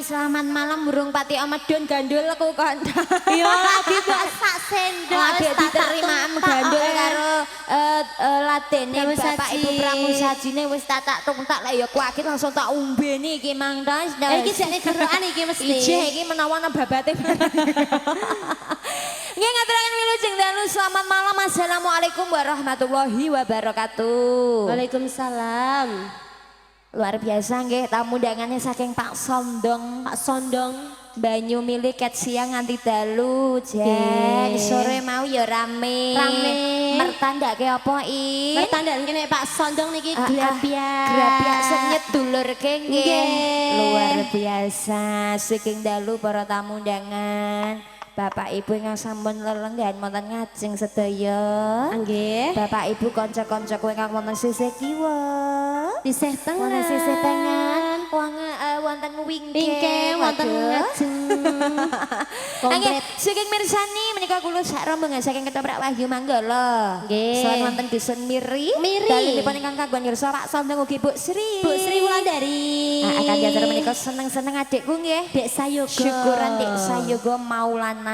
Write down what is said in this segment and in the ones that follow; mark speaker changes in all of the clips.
Speaker 1: Selamat malam burung pati Amadon gandul aku kon.
Speaker 2: Iya lagi mbak sak sendok
Speaker 1: diterima gandul karo teladene Bapak Ibu pramusajine wis tak tungtak lek ya kuakit langsung tak umbeni iki Mang Das.
Speaker 2: Iki jane gerokan iki mesti.
Speaker 1: Iki menawa babate. Nggih ngaturaken wilujeng dalu selamat malam. Assalamualaikum warahmatullahi wabarakatuh.
Speaker 2: Waalaikumsalam.
Speaker 1: Luar biasa nggih tamu undangannya saking Pak Sondong.
Speaker 2: Pak Sondong
Speaker 1: banyu milik ket siang nganti dalu Jek. Sore mau ya rame. Mertandake apa I?
Speaker 2: Mertandake kene Pak Sondong niki grabiak.
Speaker 1: Grabiak sing nyedulurke nggih. Luar biasa saking dalu para tamu undangan. Bapak Ibu yang sampun lelenggan wonten ngajeng sedaya.
Speaker 2: Nggih.
Speaker 1: Bapak Ibu kanca-kanca kowe ingkang wonten sisih kiwa.
Speaker 2: Sisih tengah.
Speaker 1: Wonten sisih tengen. Wonten wingke
Speaker 2: wonten ngajeng.
Speaker 1: Nggih, saking mirsani menika kula sak rombongan saking Ketoprak Wahyu Manggala.
Speaker 2: Nggih.
Speaker 1: Sawan wonten Dusun Miri. Dalipun ingkang kagem yursa Pak Sondong ugi Bu Sri.
Speaker 2: Bu Sri Wulandari.
Speaker 1: Akan diatur menika seneng-seneng adikku nggih.
Speaker 2: Dek Sayoga.
Speaker 1: Syukuran Dek Sayoga Maulana.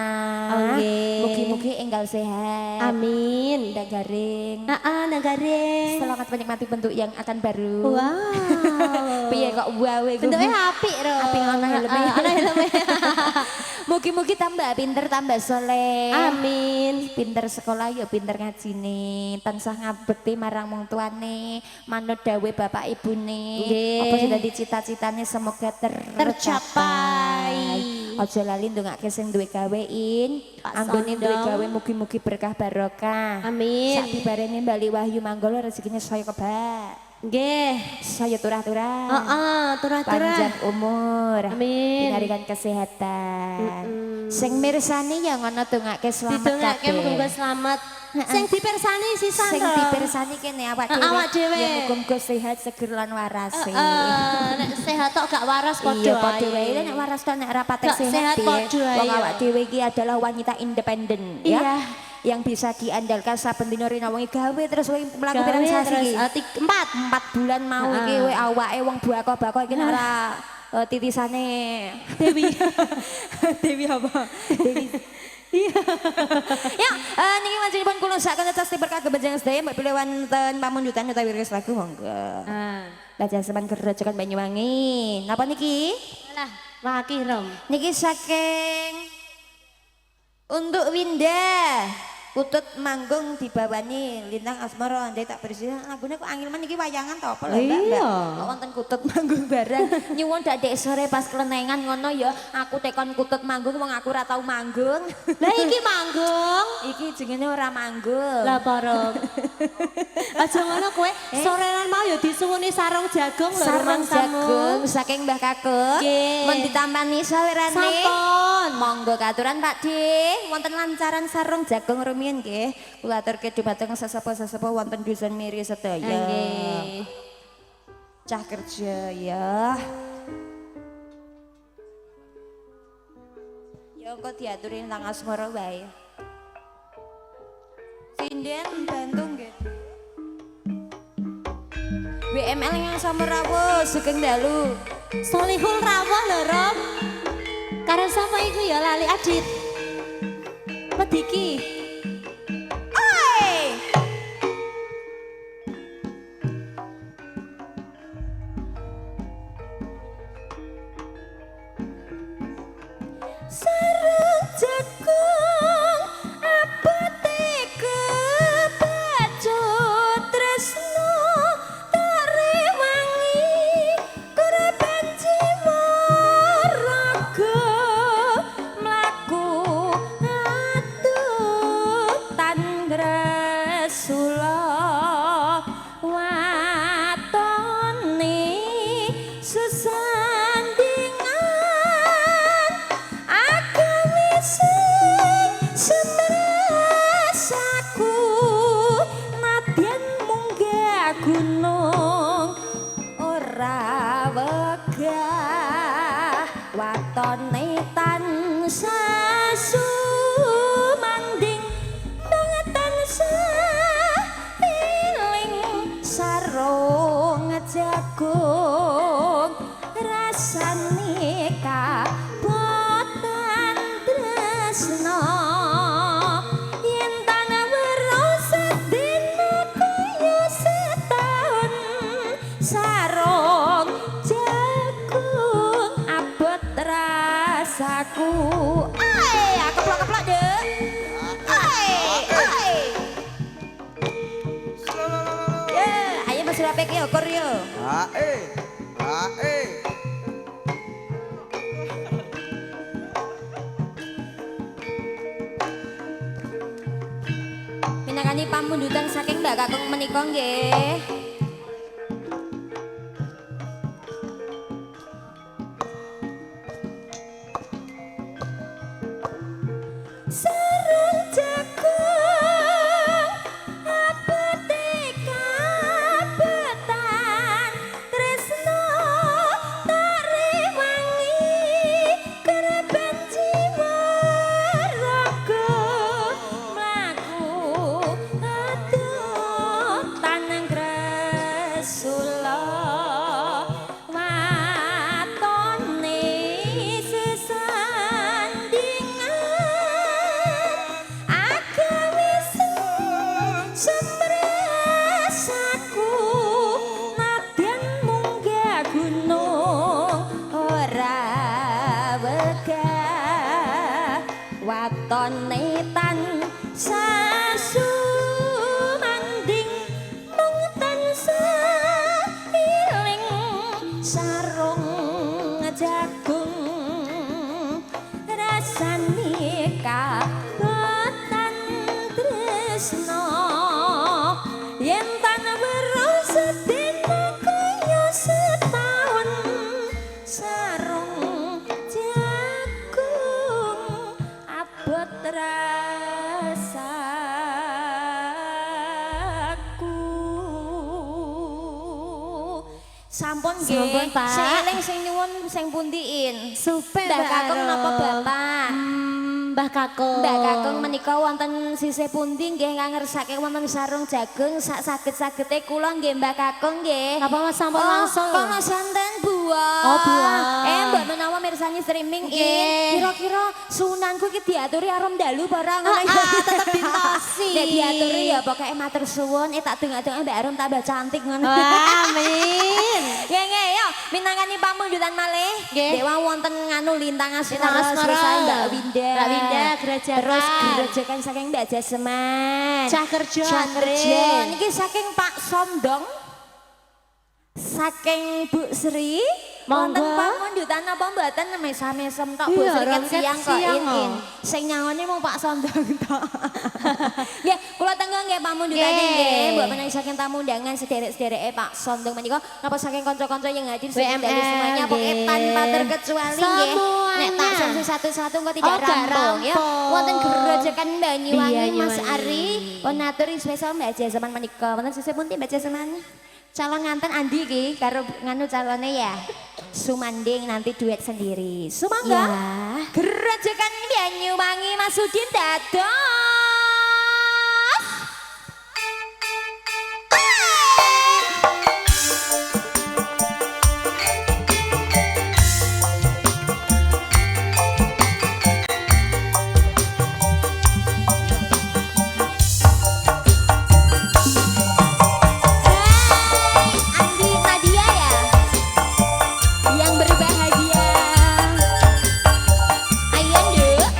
Speaker 1: Mugi-mugi enggal sehat.
Speaker 2: Amin.
Speaker 1: Ndang garing.
Speaker 2: Ndang garing.
Speaker 1: Selamat menikmati bentuk yang akan baru.
Speaker 2: Wow.
Speaker 1: Piye kok wae
Speaker 2: bentuknya apik ro.
Speaker 1: Apik ana helme.
Speaker 2: Ana helme.
Speaker 1: Mugi-mugi tambah pinter tambah soleh.
Speaker 2: Amin.
Speaker 1: Pinter sekolah ya pinter ngajine, tansah ngabekti marang wong tuane, manut dawuh bapak ibune. Apa sing dadi cita-citane semoga tercapai. Aja lali ndongake sing duwe gawein, anggone duwe gawe mugi-mugi berkah barokah.
Speaker 2: Amin.
Speaker 1: Sak dibarene Bali Wahyu Manggala rezekine saya kebak.
Speaker 2: Nggih,
Speaker 1: saya turah-turah.
Speaker 2: Turah-turah.
Speaker 1: Panjang umur.
Speaker 2: Amin.
Speaker 1: Diberikan kesehatan. Sing mirsani ya ngono dongake selamat kabeh.
Speaker 2: Didongake muga selamat. Sing dipirsani sisan.
Speaker 1: Sing dipirsani kene awak dhewe.
Speaker 2: Awak dhewe.
Speaker 1: Ya muga sehat seger lan waras.
Speaker 2: Nek sehat tok gak waras padha
Speaker 1: iya, padha wae. Nek waras tok nek rapate sehat
Speaker 2: padha wae.
Speaker 1: Wong awak dhewe iki adalah wanita independen ya. Yang bisa diandalkan saben dina rina wengi gawe terus kowe mlaku pirang sasi iki? 4 bulan mau iki kowe awake wong bako-bako iki ora titisane Dewi. Dewi apa? Dewi. Iya. Ya, niki majenipun kula sak kados berkah kebenjangan sedaya mbok pilih wonten pamundutan utawi wiris lagu monggo. Lajeng sampean Gerojokan Banyuwangi. Napa niki?
Speaker 2: Lah, waki rom.
Speaker 1: Niki saking untuk Winda Putut manggung dibawani Lintang Asmara ndek tak bersih lagune kok angel men iki wayangan to apa lho Mbak? Kok wonten Kutut manggung bareng nyuwun dadek sore pas kelenengan ngono ya aku tekon Kutut manggung wong aku ora tau manggung.
Speaker 2: Lah iki manggung.
Speaker 1: Iki jenenge ora manggung.
Speaker 2: Lah parong. Aja ngono kowe sorenan mau ya disuwuni sarung jagung lho
Speaker 1: sarung jagung saking Mbah Kakek. Mun ditampani sawerane.
Speaker 2: Sampun.
Speaker 1: Monggo katuran Pak D wonten lancaran sarung jagung rumiyin nggih. Kula aturke dhumateng sesepuh-sesepuh wonten Dusun Miri sedaya.
Speaker 2: Nggih.
Speaker 1: Cah kerja ya. Ya engko diaturin nang asmara wae. Sinden bantu nggih. WML yang sama rawuh sugeng dalu.
Speaker 2: Solihul rawuh lho, Rom. Karo sapa iku ya lali Adit. Pediki.
Speaker 1: Oi! Sarung jagung abote kebacut tresno tarewangi kurban jiwa raga mlaku atur sik yo kur yo.
Speaker 3: Hae.
Speaker 1: Minangkani pamundutan saking Mbak Kakung menika nggih. Sarung jagung abete kabetan tresno tak rewangi kereben jiwa raga mlaku aduh tanang gresula watone sesandingan agawe sembrasaku nadyan munggah gunung ora wegah watone tansah sumanding mung tansah iling sarung jagung rasane kabetan tresno yen tanah weruh sedina kaya setahun sarung jagung abot rasaku sampun nggih
Speaker 2: Sampun, Pak.
Speaker 1: sing eling sing nyuwun sing pundiin
Speaker 2: Supe
Speaker 1: Mbak Kakung napa Bapak
Speaker 2: Mbah Kakung.
Speaker 1: Mbak Kakung menika wonten sisih pundi nggih ngersake wonten sarung jagung sak saged-sagede kula nggih Mbak Kakung nggih.
Speaker 2: Apa Mas sampun langsung?
Speaker 1: Kono santen buah.
Speaker 2: Oh, buah.
Speaker 1: Mbak menawa mirsani streaming
Speaker 2: Nggih.
Speaker 1: kira-kira sunanku iki diaturi arum dalu barang ngono.
Speaker 2: Tetep ditosi.
Speaker 1: Nek diaturi ya pokoke matur suwun tak dongak-dongak Mbak Arum tambah cantik ngono.
Speaker 2: Amin.
Speaker 1: Nggih yo minangkani pamundutan malih.
Speaker 2: Nggih.
Speaker 1: Dewa wonten nganu lintang
Speaker 2: Lintang
Speaker 1: asmara
Speaker 2: asmara.
Speaker 1: selesai Mbak Winda.
Speaker 2: Mbak Winda, gerejakan.
Speaker 1: Terus gerejakan saking Mbak Jasman.
Speaker 2: Cah kerja,
Speaker 1: Cah kerja.
Speaker 2: Andre.
Speaker 1: Niki saking Pak Sondong. Saking Bu Sri.
Speaker 2: Monggo.
Speaker 1: Wonten pamundutan apa mboten mesam-mesem tok Bu
Speaker 2: Iya,
Speaker 1: Sri ket
Speaker 2: orang ket
Speaker 1: siang kok
Speaker 2: siang,
Speaker 1: in.
Speaker 2: oh.
Speaker 1: Sing nyangone mung Pak Sondong tok. Nggih, kula tenggo nggih pamundutane
Speaker 2: Nggih.
Speaker 1: nggih. Mbok menawi saking tamu undangan sederek-sedereke Pak Sondong menika napa saking kanca-kanca yang hadir
Speaker 2: WMR,
Speaker 1: dari semuanya pokoknya tanpa
Speaker 2: nggih.
Speaker 1: terkecuali nggih. Nek tak
Speaker 2: Semuanya.
Speaker 1: sesi satu-satu kok tidak
Speaker 2: Oh, gak
Speaker 1: rampung ya.
Speaker 2: rampung.
Speaker 1: Wonten gerojokan Banyuwangi
Speaker 2: Iya,
Speaker 1: Mas
Speaker 2: Banyuwangi.
Speaker 1: Ari, onaturi spesial Mbak Jaseman menika. Wonten sisih pundi Mbak Jaseman? Calon nganten Andi iki karo nganu calone ya. Sumanding nanti duet sendiri. Sumangga.
Speaker 2: Ya.
Speaker 1: Gerojokan Banyuwangi Mas Udin dados. Andi Nadia ya yang berbahagia. Ayo Nduk.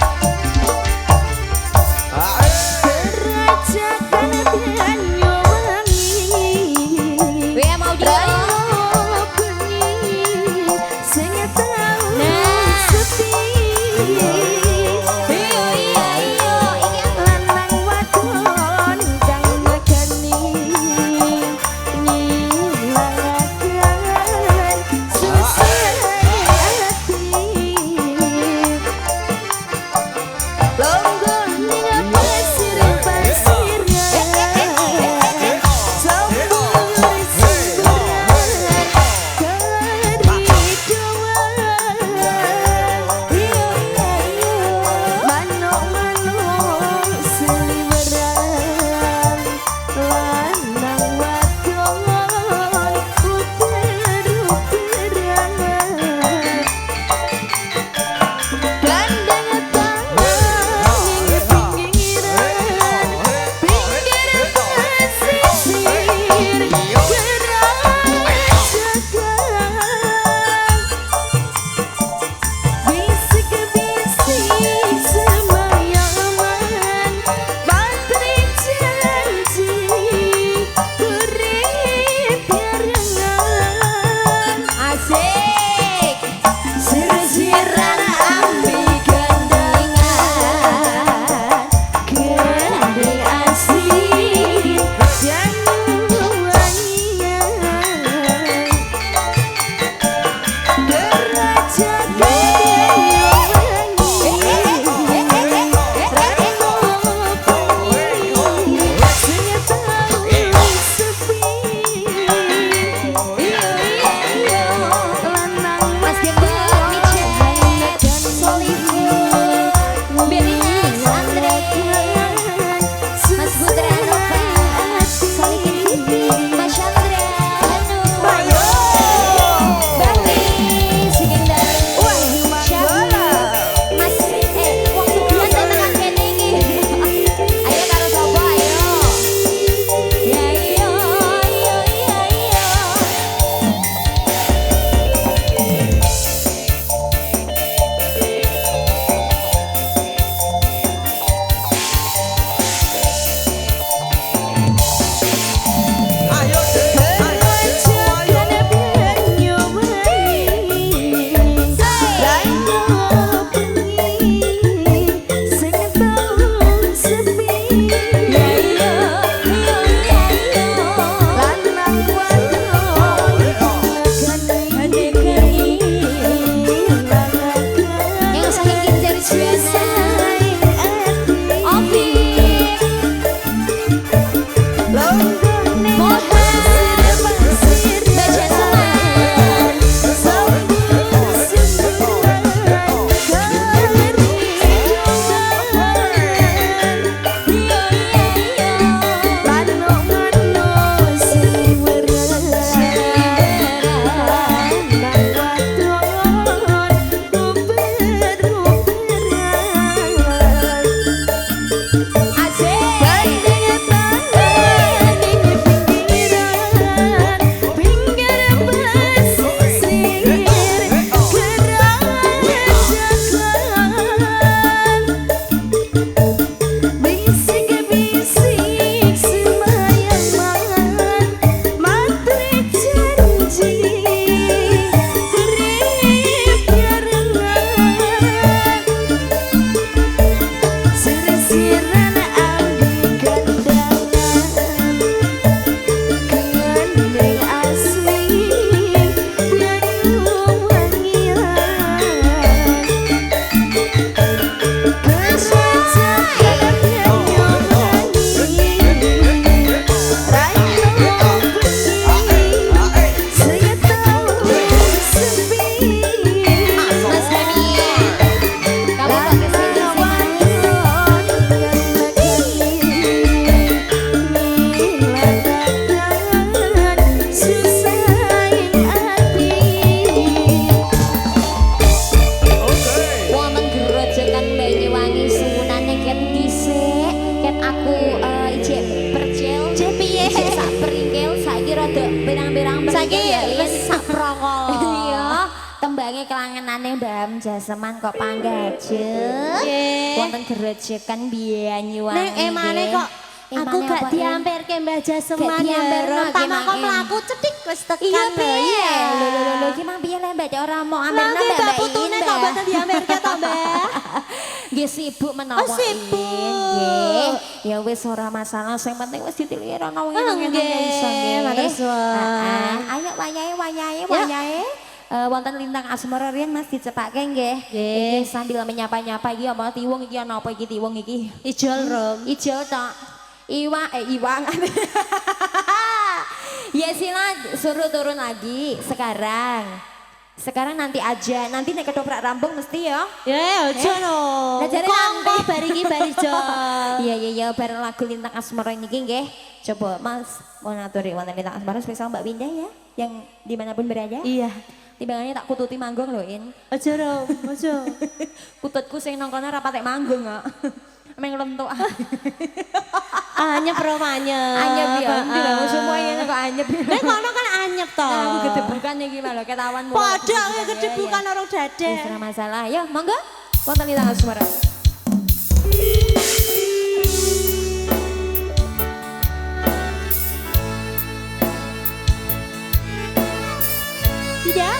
Speaker 2: iki wis sak prongol.
Speaker 1: Iya, tembangnya kelangenane Mbak Jaseman kok panggajet. Wonten gerejekan Banyuwangi.
Speaker 2: Nek emane kok aku gak diamperke Mbak Jaseman ya. Pertama kok mlaku cetik wis tekan lho.
Speaker 1: Iya. Lho iki mang piye le Mbak ora mau amperna Mbak
Speaker 2: putune kok boten diamperke to Mbak.
Speaker 1: Nggih sibuk menawa.
Speaker 2: Oh sibuk.
Speaker 1: Nggih. Ya wis ora masalah, sing penting wis ditilir ana ngene-ngene iso nggih.
Speaker 2: Matur suwun.
Speaker 1: Ayo wayahe. Wonten lintang asmara riyen Mas dicepake nggih. Iki sambil menyapa-nyapa iki apa tiwung iki ana apa iki tiwung iki?
Speaker 2: Ijol Rom.
Speaker 1: Ijo tok. Iwang. Ya sila suruh turun lagi sekarang. Sekarang nanti aja, nanti nek ketoprak rampung mesti ya.
Speaker 2: Ya ojo no.
Speaker 1: Lah jare
Speaker 2: kongko bariki barijol.
Speaker 1: Iya bareng lagu Lintang Asmara niki nggih. Coba Mas mau naturi wonten Lintang Asmara spesial Mbak Winda ya yang dimanapun berada.
Speaker 2: Iya.
Speaker 1: Timbangannya tak kututi manggung lho In.
Speaker 2: Ojo Rom, ojo.
Speaker 1: Kututku sing nang kono ora patek manggung kok. Meng lentuk.
Speaker 2: Anyep romanya.
Speaker 1: Anyep ya. Endi lho semua ngene kok anyep.
Speaker 2: Nek kono kan anyep to.
Speaker 1: Nah, aku gedebukan iki malah ketahuan mulu.
Speaker 2: Padha aku gedebukan orang dada.
Speaker 1: Wis ora masalah. Yo, monggo. Wonten Lintang Asmara.
Speaker 2: Tidak?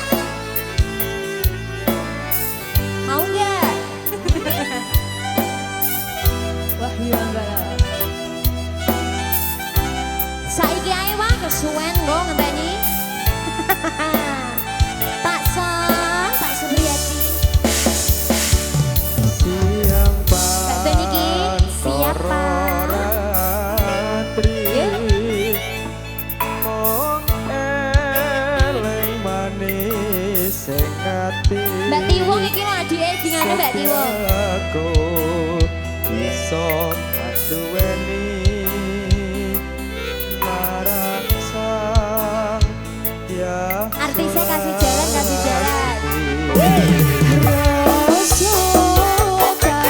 Speaker 1: Mau enggak? Wah, iya enggak lah. Saiki ae wae kesuwen kok ngenteni. Tak Supriyati. Mbak Beniki, siapa? Mbak Tiwong iki lho adike dingane Mbak Tiwong.
Speaker 3: Iso duweni marang sang ya.
Speaker 1: Artisnya kasih jalan. Aku wis tuwek kok.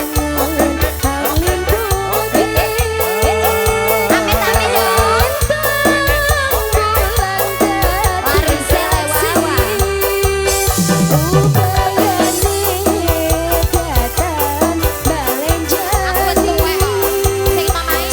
Speaker 1: Sing mamae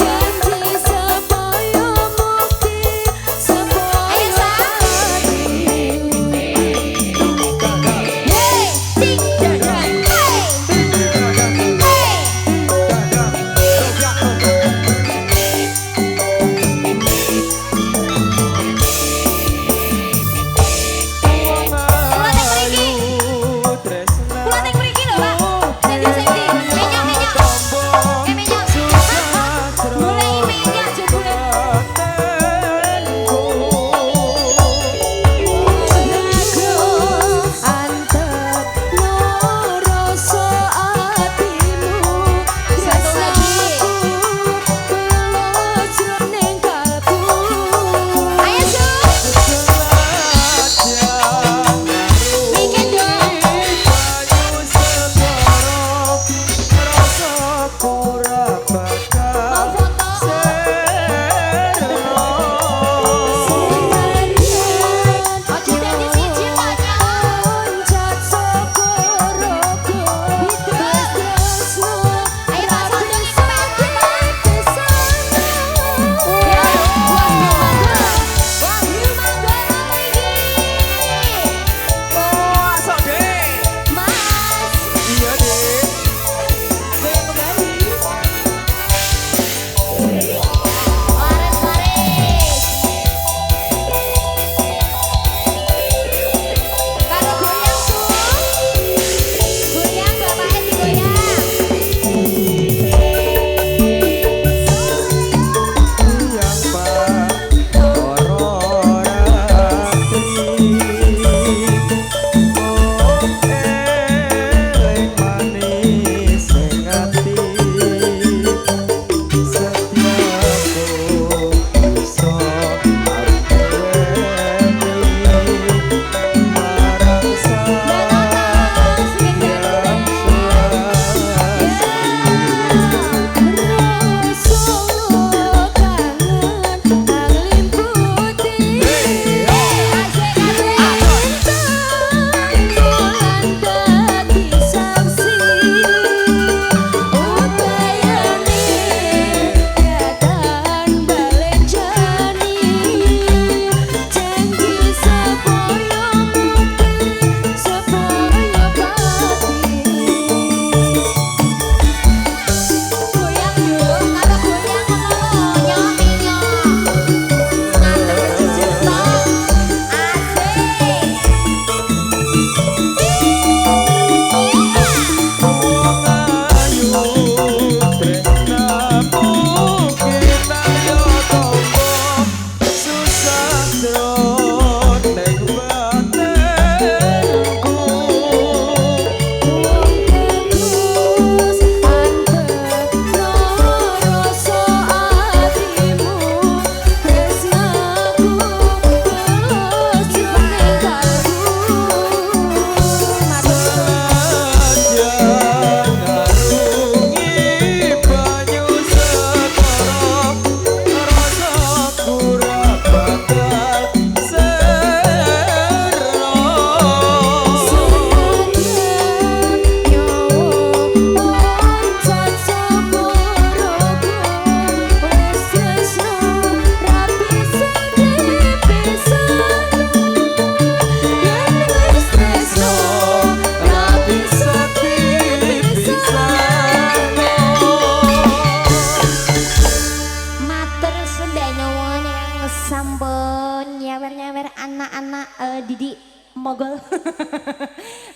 Speaker 1: sampun nyawer-nyawer anak-anak Didi Mogol.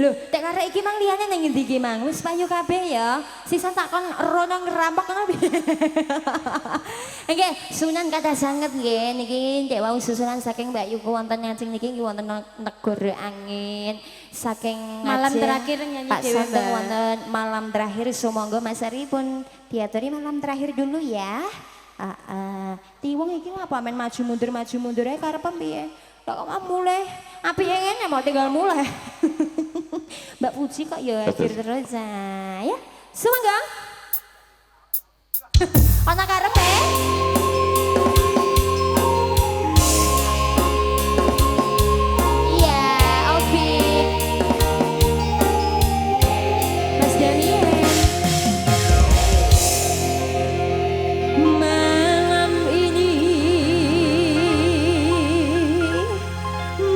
Speaker 1: Loh, tek arek iki mang liyane nang ngendi iki mang? Wis payu kabeh ya. Sisa takon rono ngerampok ngono piye. Nggih, Sunan kathah sanget nggih niki ndek wau susunan saking Mbak Yuko wonten ngancing niki wonten negara angin. Saking
Speaker 2: malam terakhir nyanyi
Speaker 1: Pak
Speaker 2: dhewe
Speaker 1: Sandeng
Speaker 2: Mbak.
Speaker 1: wonten malam terakhir sumangga Mas Ari pun diaturi malam terakhir dulu ya. Tiwong iki apa men maju mundur ae karepem piye? Kok mulai apike ngene mau tinggal mulai. Mbak Puji kok ya hadir terus ya. Sumangga. Ana karepe? Iya, Ovi. Mas Damien. Malam ini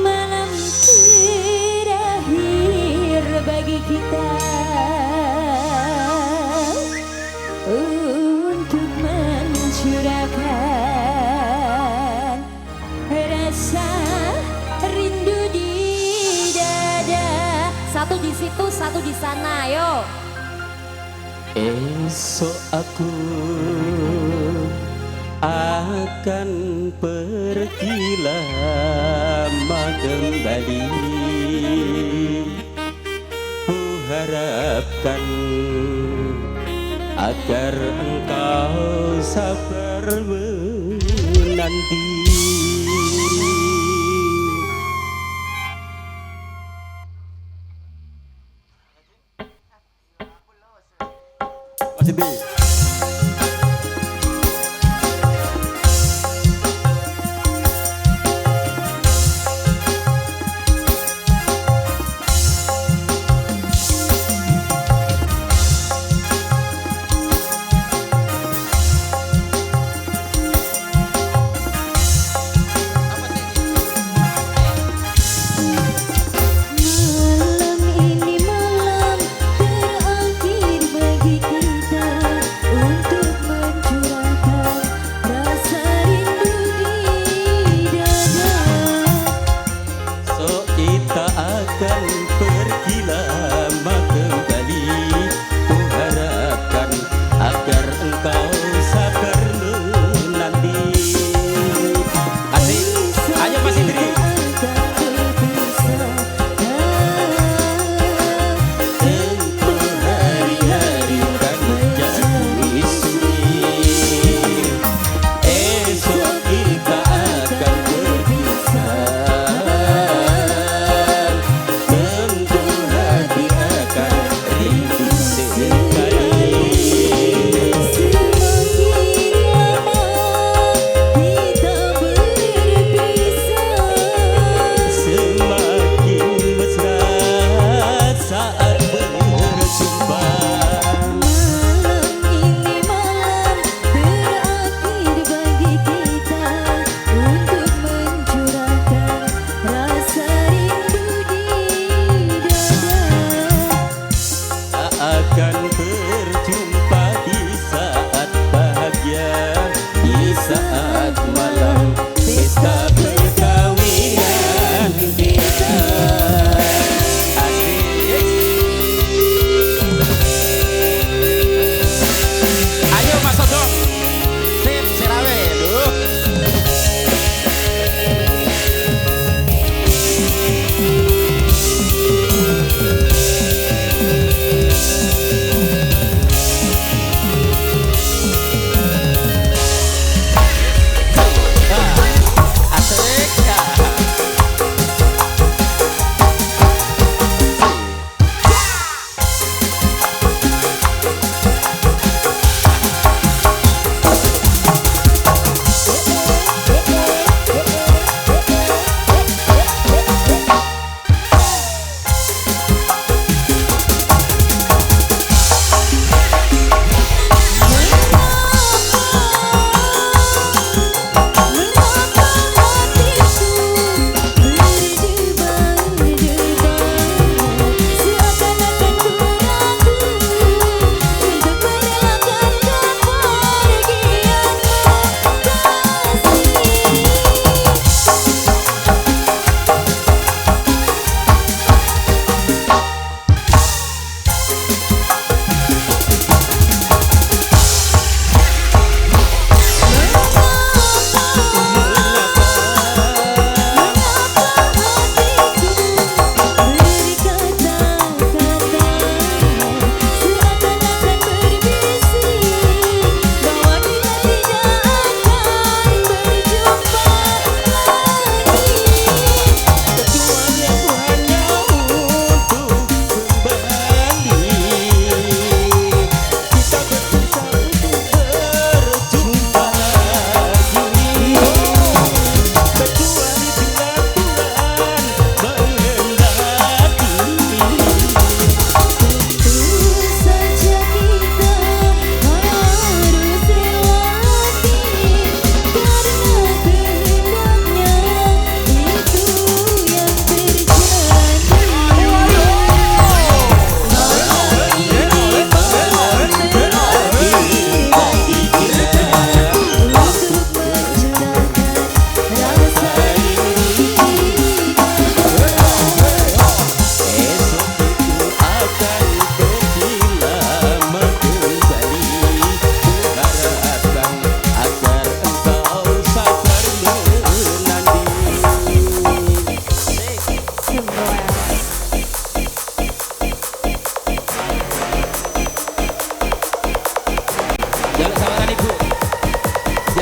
Speaker 1: malam terakhir bagi kita untuk mencurahkan rasa rindu di dada. Satu di situ, satu di sana, yo.
Speaker 4: Esok aku akan pergi lama kembali. Ku harapkan agar engkau sabar menanti. Mas Indi.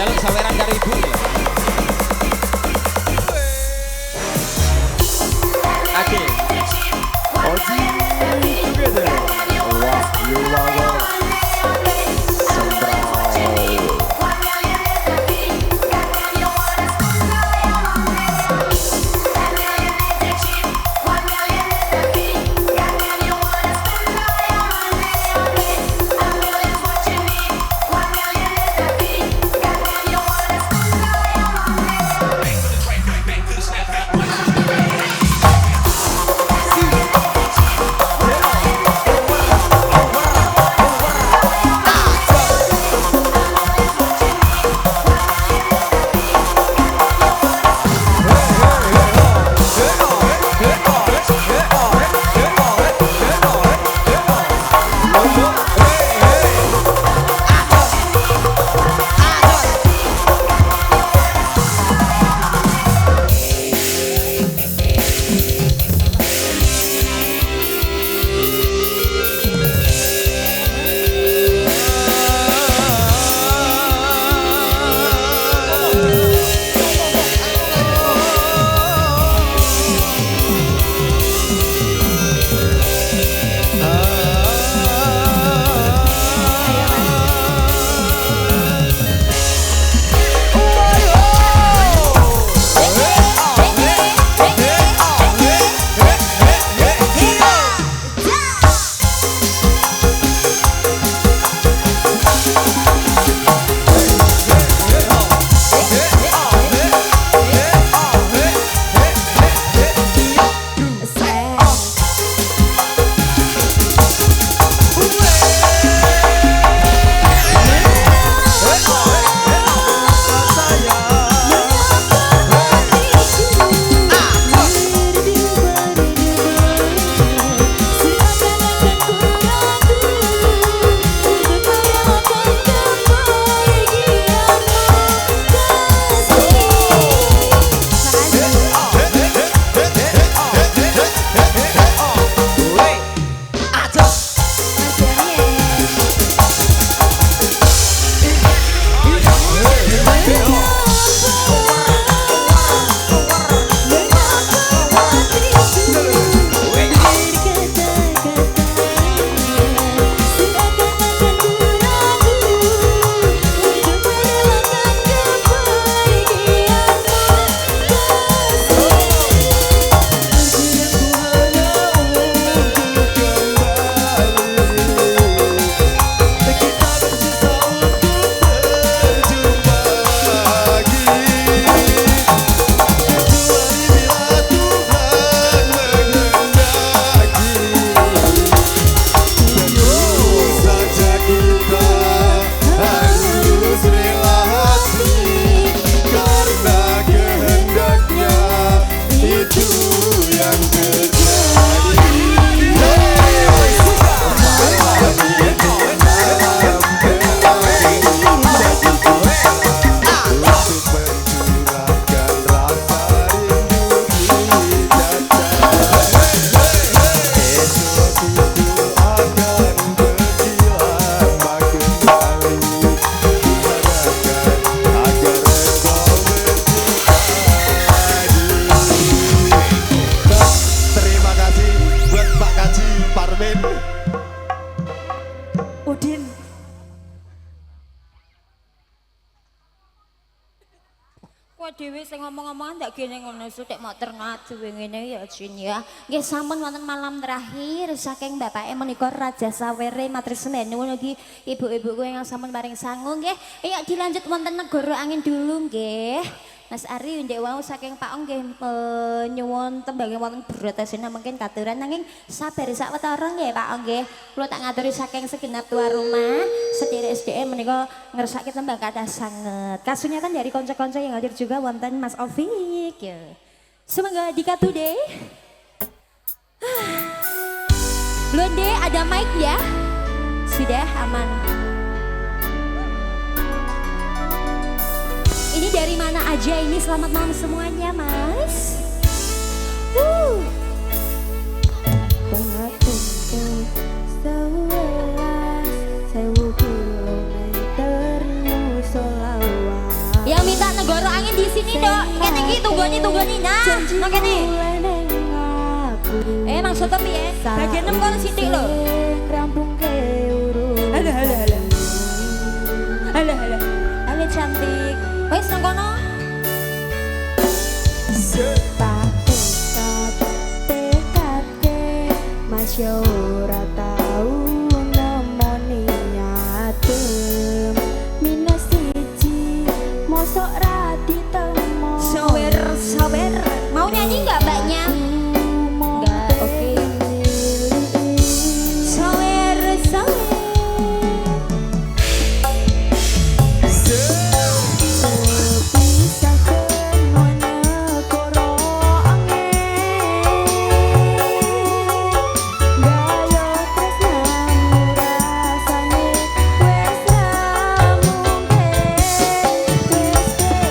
Speaker 4: jaluk saweran karo ibu ya. Oke.
Speaker 3: Together. Wah, you are
Speaker 1: Dewi sing ngomong-ngomong ndak gene ngono sutik mok terngat ngene ya Jin ya. Nggih sampun wonten malam terakhir saking bapake menika Raja Sawere Matrisenen nuwun ugi ibu-ibuku yang sampun paring sangu nggih. Ayo dilanjut wonten negara angin dulu nggih. Mas Ari ndek wau saking Pak Ong nggih nyuwun tembang wonten Bratasena mungkin katuran nanging sabar sawetara nggih Pak Ong nggih. Kula tak ngaturi saking segenap tuan rumah sedherek SDM menika ngersake tembang kathah sanget. Kasunyatan dari kanca-kanca yang hadir juga wonten Mas Ovik ya. Semoga dikatu deh. Londe ada mic ya? Sudah aman. Ini dari mana aja ini? Selamat malam semuanya, Mas.
Speaker 2: Sewelas 1000 kilometer nyusul lawas.
Speaker 1: sini dok, kene iki tunggoni nah, kene. Maksudnya piye? Bagian 6 kon sithik lho. Halo cantik. Wes nang kono.
Speaker 2: Mas yo ora tau nemoni adem minus 1 mosok ra ditemo
Speaker 1: Sawer. Mau nyanyi enggak mbaknya? Enggak, oke. Sawer.
Speaker 2: Sepisah semua negara angin Gaya tresnamu rasane wes ra mungkin Wes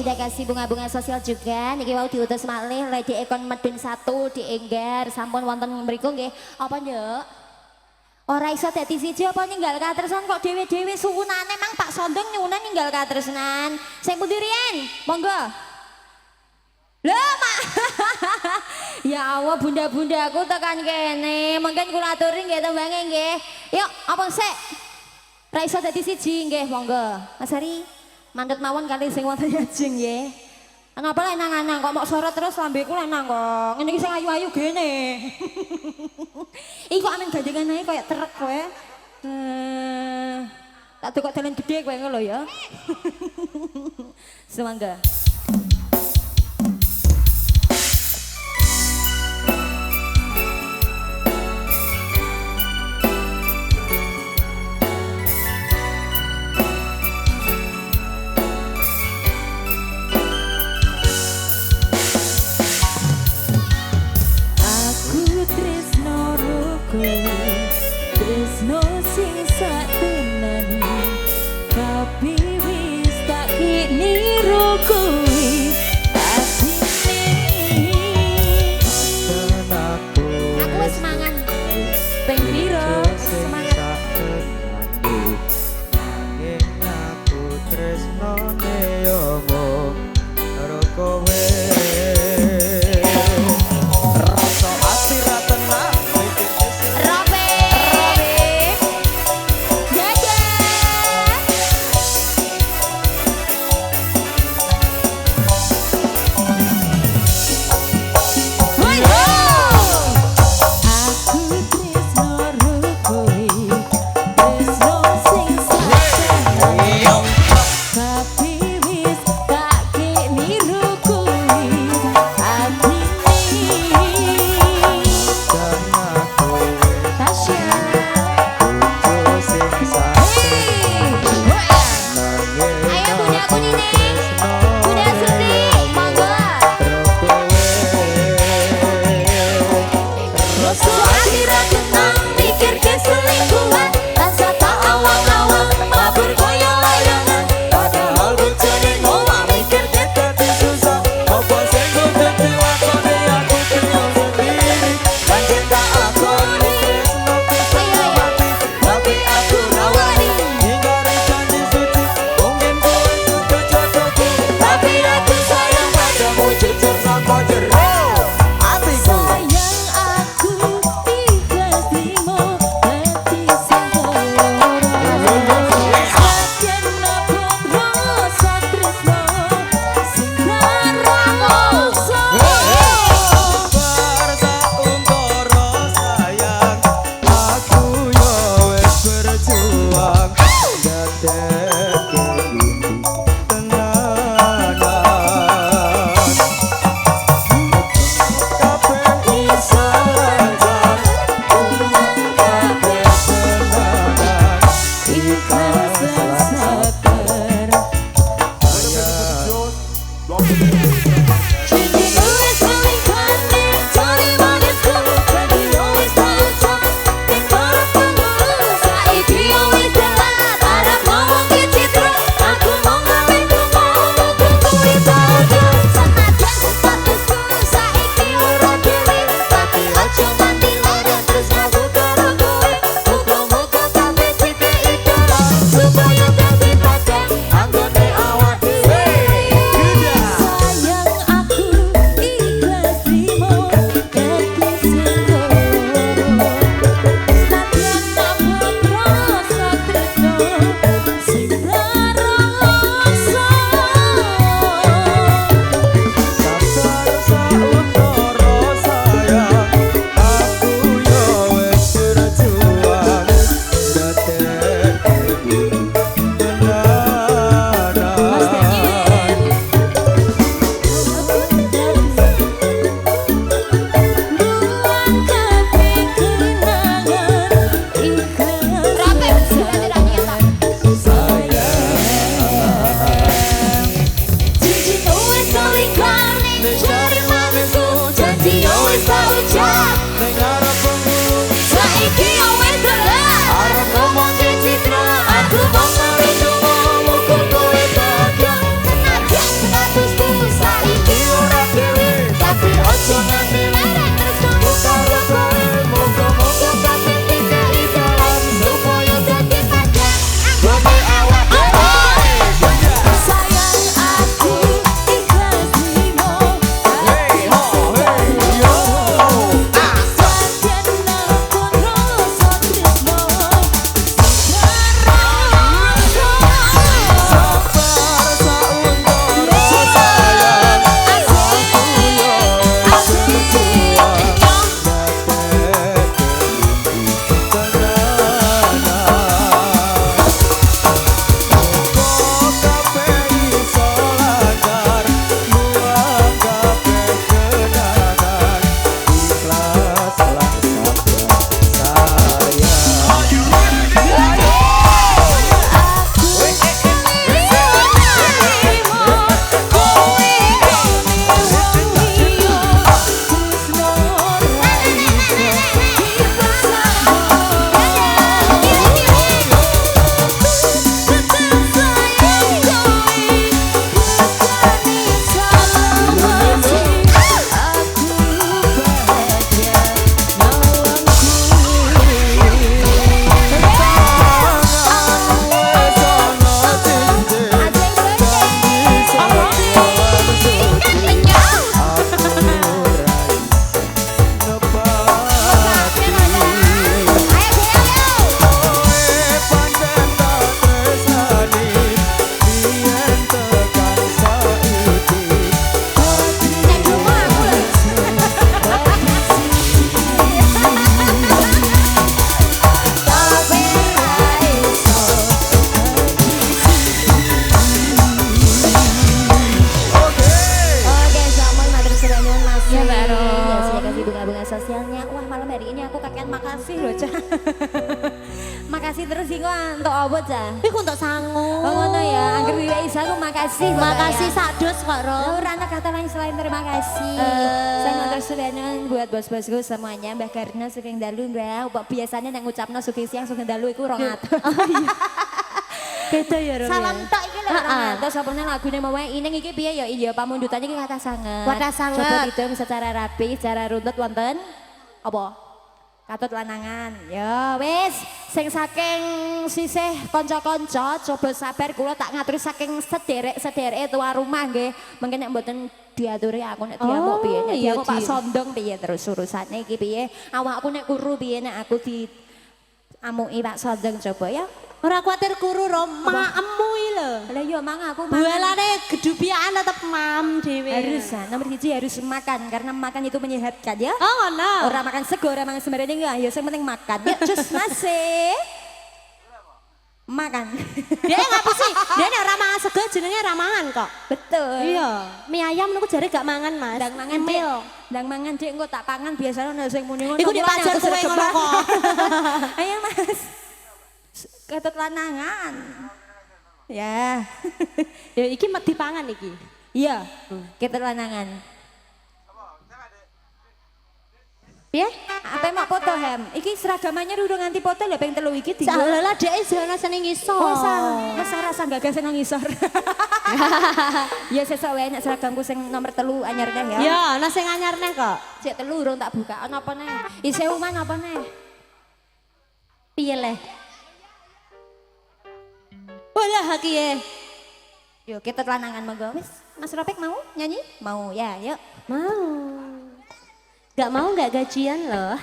Speaker 1: sudah kasih bunga-bunga sosial juga. Niki wau diutus malih Lady Ekon Medun 1 di Enggar. Sampun wonten mriku nggih. Apa nduk? Ora iso dadi siji apa ninggal katresnan kok dhewe-dhewe suwunane mang Pak Sondeng nyuwunan ninggal katresnan. Sing pundi riyen? Monggo. Lho, Mak. Ya Allah, bunda-bunda aku tekan kene. Mungkin kula aturi nggih tembange nggih. Yuk, apa sik? Ra iso dadi siji nggih, monggo. Mas Ari, mandut mawon kali sing wonten yajeng nggih. Napa lek nang-nang kok mok sorot terus lambeku lek nang kok. Ngene iki sing ayu-ayu gene. Iki kok amen gandengan ae koyo truk kowe. Tak tukok dalan gede kowe ngono ya. Semangga.
Speaker 2: Tresno sing satenani tapi wis tak niru kuwi asine
Speaker 1: Aku wis mangan ping piro semangat
Speaker 3: nanging aku tresnone yo mung karo kowe rasa ati ra tenang
Speaker 2: Saiki yo wis telat arep ngomong
Speaker 1: Makasih lho, Cah. Makasih terus iki kok entuk apa, Cah?
Speaker 2: Iku untuk sangu.
Speaker 1: Oh ngono ya, anggere wiwek isa aku makasih. Bapak
Speaker 2: Makasih
Speaker 1: ya.
Speaker 2: sakdos kok, Ro.
Speaker 1: Ora ana kata lain selain terima kasih. Saya ngantar sudahan buat bos-bosku semuanya, Mbah Karno sugeng dalu, Mbah. Upah biasanya nek ngucapno sugeng siang sugeng dalu iku 200.
Speaker 2: Beda ya, Ro.
Speaker 1: Salam tok iki lho 200. Sapane lagune mau Ineng iki piye ya? Iya, pamundutane iki kathah sanget.
Speaker 2: Kathah sanget.
Speaker 1: Coba dihitung secara rapi, secara runtut wonten apa? Katut lanangan. Ya wis, sing saking sisih kanca-kanca coba sabar kula tak ngaturi saking sederek-sedereke tuwa rumah nggih. Mengke nek mboten diaturi aku nek diamuk piye, nek
Speaker 2: iya,
Speaker 1: diamuk Pak
Speaker 2: Ci.
Speaker 1: Sondong piye terus urusane iki piye. Awakku nek kuru piye nek aku di amuki Pak Sondong coba ya.
Speaker 2: Ora kuatir kuru, Ro. Maemmu iki lho.
Speaker 1: Lah iya mang aku mangan.
Speaker 2: Bualane gedubiaan tetep mam dhewe.
Speaker 1: Harus nomor 1 harus makan karena makan itu menyehatkan ya.
Speaker 2: Oh, ngono.
Speaker 1: Orang makan sego, orang makan sembarang ya, ya yang penting makan. Ya cus nasi. Makan.
Speaker 2: Dia ngapusi. Dia nek ora mangan sego jenenge ora mangan kok.
Speaker 1: Betul.
Speaker 2: Iya. Mie ayam niku jare gak mangan, Mas.
Speaker 1: Ndang mangan
Speaker 2: Emil.
Speaker 1: Dik. Ndang mangan Dik engko tak pangan biasanya ana sing muni ngono.
Speaker 2: Iku
Speaker 1: Mulane
Speaker 2: dipajar
Speaker 1: aku
Speaker 2: kowe
Speaker 1: sregep
Speaker 2: ngono kok.
Speaker 1: Ayo Mas. Ketut lanangan. Ya.
Speaker 2: Ya iki mek dipangan iki.
Speaker 1: Iya. Ketut lanangan.
Speaker 2: Piye?
Speaker 1: Apa mak foto hem? Iki seragamannya udah nganti foto lho pengen telu iki di.
Speaker 2: Salah dhek jana sene ngisor.
Speaker 1: Oh, rasa gagas nang ngisor. Ya sesuk wae nek seragamku sing nomor 3 anyarnya ya.
Speaker 2: Ya, ana sing anyar neh kok.
Speaker 1: Cek 3 urung tak buka. Ana apa neh? Isih uman apa neh?
Speaker 2: Piye le? Walah kiye.
Speaker 1: Yo kita lanangan monggo. Wis, Mas Ropek mau nyanyi? Mau ya, yuk.
Speaker 2: Mau. Gak mau gak gajian loh.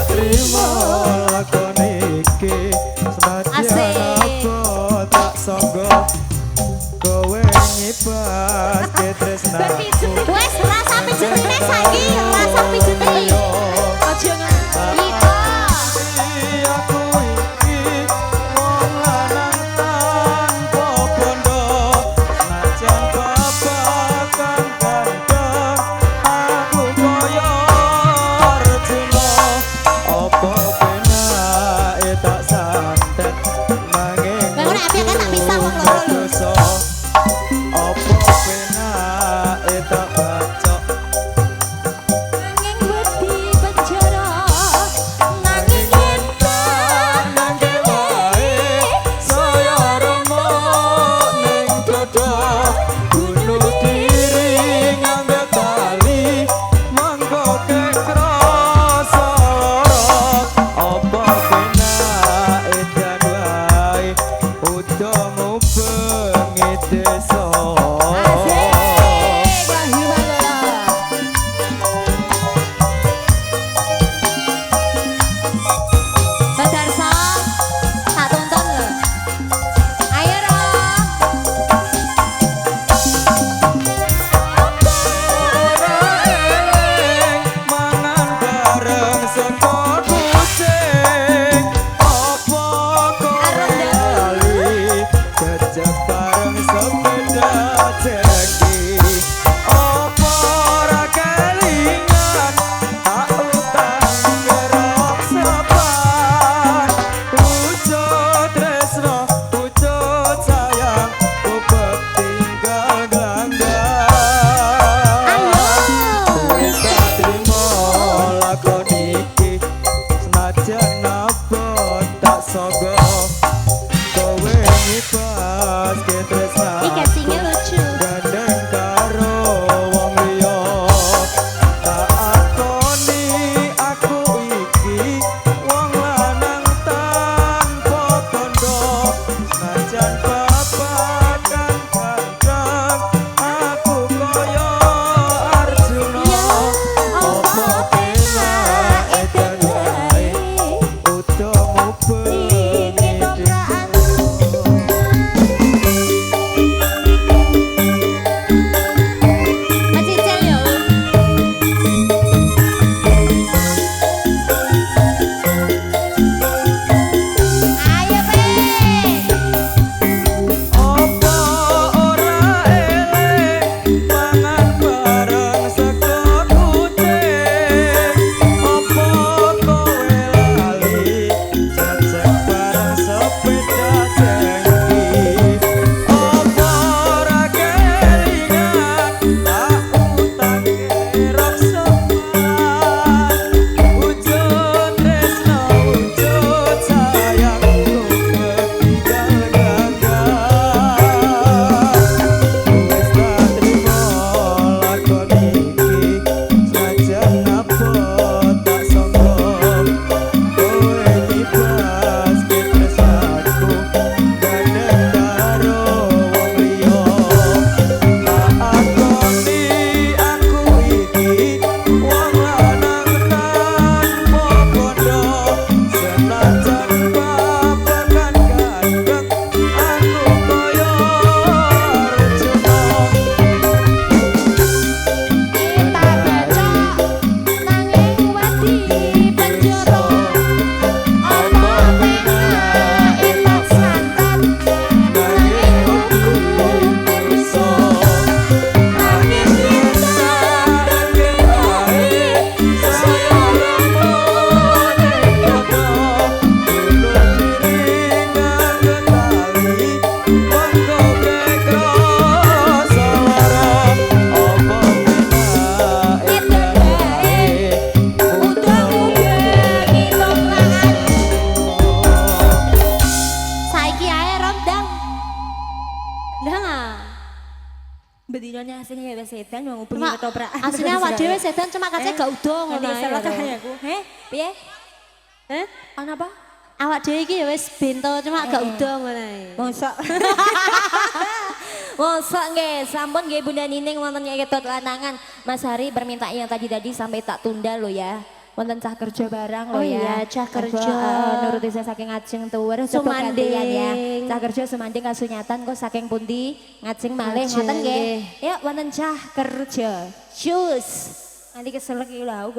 Speaker 3: Terima lakone iki
Speaker 2: Asik.
Speaker 3: senajan apa tak sangga kowe ngibas
Speaker 1: sedan mau ngubungi ketoprak.
Speaker 2: Aslinya awak dhewe sedan cuma kace gak udo ngono
Speaker 1: Nanti
Speaker 2: ae.
Speaker 1: kesel kae aku. Heh, piye? Ana apa?
Speaker 2: Awak dhewe iki ya wis bento cuma gak udo ngono ae.
Speaker 1: Mosok. Mosok nggih, sampun nggih Bunda Nining wonten nyai ketut lanangan. Mas Hari permintaan yang tadi sampai tak tunda lo ya. Wonten cah kerja barang lo
Speaker 2: Oh
Speaker 1: ya.
Speaker 2: iya, cah kerja.
Speaker 1: Nuruti saya saking ngajeng tuwer
Speaker 2: Sumanding.
Speaker 1: ya. Cah kerja sumanding kasunyatan kok saking pundi ngajeng malih
Speaker 2: Ngajeng,
Speaker 1: ngoten nggih.
Speaker 2: nggih.
Speaker 1: Yuk wonten cah kerja. Cus. Nanti kesel iki lho.